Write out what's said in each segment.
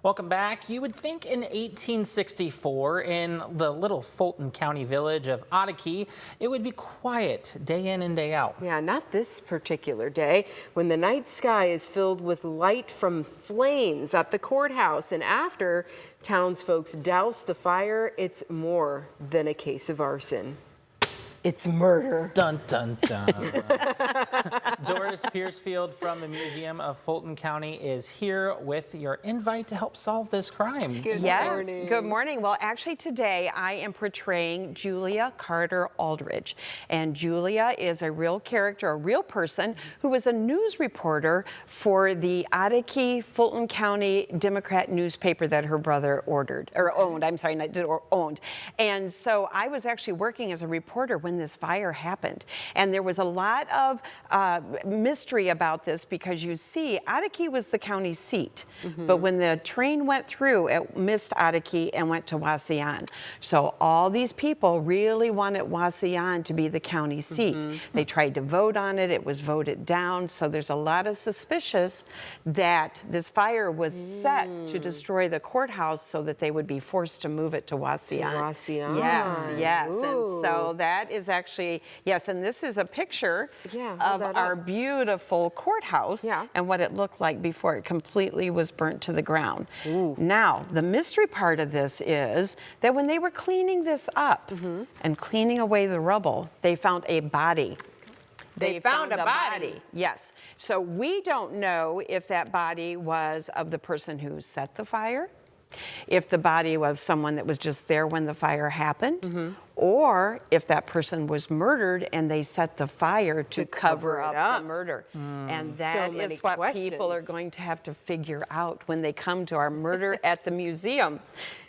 Welcome back. You would think in 1864 in the little Fulton County village of Ottakey, it would be quiet day in and day out. Yeah, not this particular day when the night sky is filled with light from flames at the courthouse. And after townsfolk douse the fire, it's more than a case of arson. It's murder. Dun, dun, dun. Doris Piercefield from the Museum of Fulton County is here with your invite to help solve this crime. Good morning. Good morning. Well, actually today I am portraying Julia Carter Aldridge. And Julia is a real character, a real person who was a news reporter for the Ottakey Fulton County Democrat newspaper that her brother owned. And so I was actually working as a reporter when this fire happened. And there was a lot of mystery about this because you see, Ottakey was the county seat. But when the train went through, it missed Ottakey and went to Wauseon. So all these people really wanted Wauseon to be the county seat. They tried to vote on it. It was voted down. So there's a lot of suspicious that this fire was set to destroy the courthouse so that they would be forced to move it to Wauseon. Yes. Ooh. And so that is actually, yes, and this is a picture of our beautiful courthouse and what it looked like before it completely was burnt to the ground. Now, the mystery part of this is that when they were cleaning this up and cleaning away the rubble, they found a body. They found a body. Yes. So we don't know if that body was of the person who set the fire, if the body was someone that was just there when the fire happened, or if that person was murdered and they set the fire to cover up the murder. And that is what people are going to have to figure out when they come to our Murder at the Museum.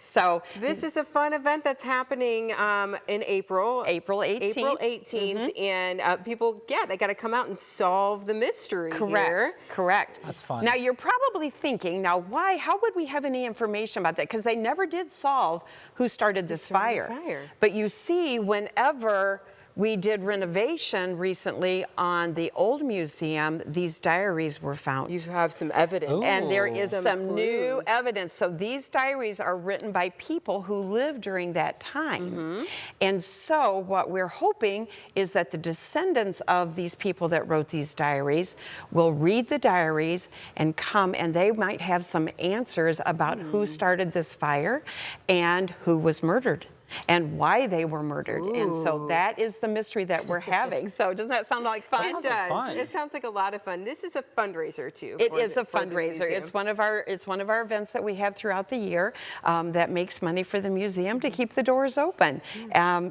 So this is a fun event that's happening in April. April 18th. April 18th. And people, they got to come out and solve the mystery here. Correct. That's fun. Now, you're probably thinking, now, how would we have any information about that? Because they never did solve who started this fire. But you see, whenever we did renovation recently on the old museum, these diaries were found. You have some evidence. Ooh. And there is some new evidence. So these diaries are written by people who lived during that time. And so what we're hoping is that the descendants of these people that wrote these diaries will read the diaries and come, and they might have some answers about who started this fire and who was murdered and why they were murdered. And so that is the mystery that we're having. So doesn't that sound like fun? It does. Fun. It sounds like a lot of fun. This is a fundraiser too. It is a fundraiser. It's one of our events that we have throughout the year that makes money for the museum to keep the doors open.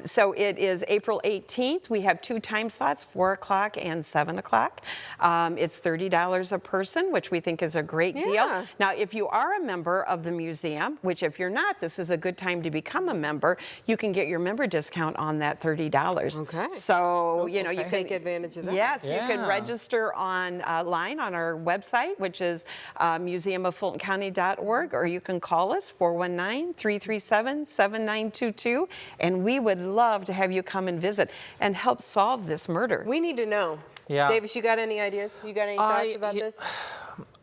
So it is April 18th. We have 2 time slots, 4 o'clock and 7 o'clock. It's $30 a person, which we think is a great deal. Now, if you are a member of the museum, which if you're not, this is a good time to become a member, you can get your member discount on that $30. Okay. So, you know, you can take advantage of that. Yes, you can register online on our website, which is museumoffultoncounty.org, or you can call us 419-337-7922, and we would love to have you come and visit and help solve this murder. We need to know. Davis, you got any ideas? You got any thoughts about this?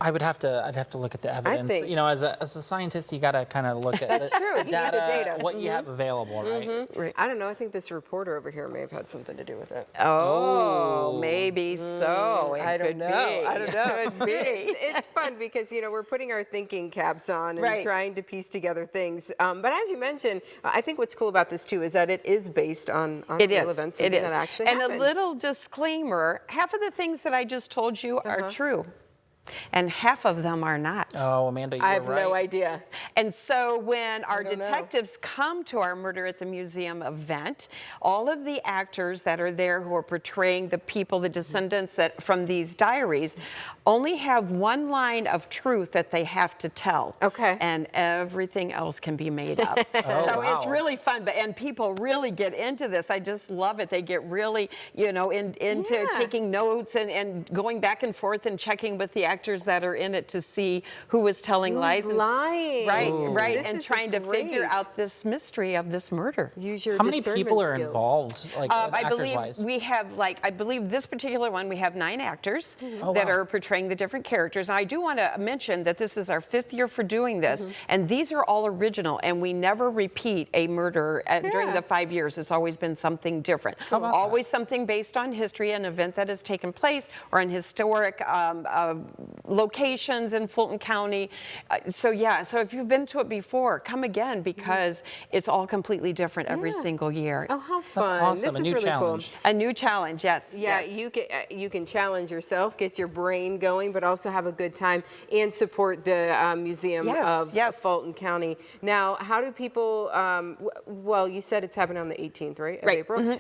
I'd have to look at the evidence. You know, as a scientist, you got to kind of look at the data, what you have available, right? I don't know. I think this reporter over here may have had something to do with it. Oh, maybe so. I don't know. Could be. It's fun because, you know, we're putting our thinking caps on and trying to piece together things. But as you mentioned, I think what's cool about this too is that it is based on real events. It is. That actually and happened. A little disclaimer, half of the things that I just told you are true. And half of them are not. Oh, Amanda, you were right. I have no idea. And so when our detectives come to our Murder at the Museum event, all of the actors that are there who are portraying the people, the descendants that from these diaries, only have one line of truth that they have to tell. Okay. And everything else can be made up. It's really fun. And people really get into this. I just love it. They get really, you know, into taking notes and going back and forth and checking with the actors actors that are in it to see who was telling lies. Who's lying? Right, Ooh. right, This and is trying to figure great. out this mystery of this murder. Use your How many discernment people are skills. involved, like I believe actors-wise? we have, I believe this particular one, we have 9 actors Oh, that wow. are portraying the different characters. And I do want to mention that this is our 5th year for doing this, and these are all original, and we never repeat a murder during Yeah. the 5 years. It's always been something different. about Always something based on history, an event that has taken place, or in historic locations in Fulton County. So if you've been to it before, come again, because it's all completely different every Yeah. single year. Oh, how fun. That's awesome. This A is new really challenge. A new challenge, yes. Yeah, yes. you can challenge yourself, get your brain going, but also have a good time and support the Museum Yes, of yes. Fulton County. Now, how do people? Well, you said it's happening on the 18th, right? Of Right. April.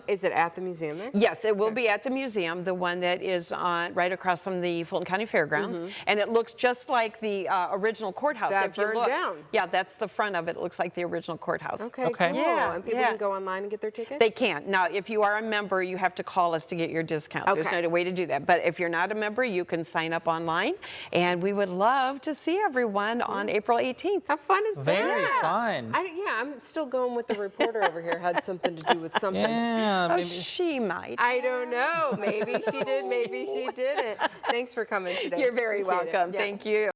Is it at the museum there? Yes, it will be at the museum, the one that is on right across from the Fulton County Fairgrounds, and it looks just like the original courthouse. That if you burned look. down. Yeah, that's the front of it. It looks like the original courthouse. Okay, Okay. cool. Yeah, And people yeah. can go online and get their tickets? They can. Now, if you are a member, you have to call us to get your discount. There's Okay. no way to do that. But if you're not a member, you can sign up online, and we would love to see everyone on April 18th. How fun is Very that? fun. I'm still going with the reporter over here. Had something to do with something. Yeah, Oh, maybe. she might. I don't know. Maybe she did. Maybe she didn't. Thanks for coming today. You're very Appreciate it. welcome. Yeah. Thank you.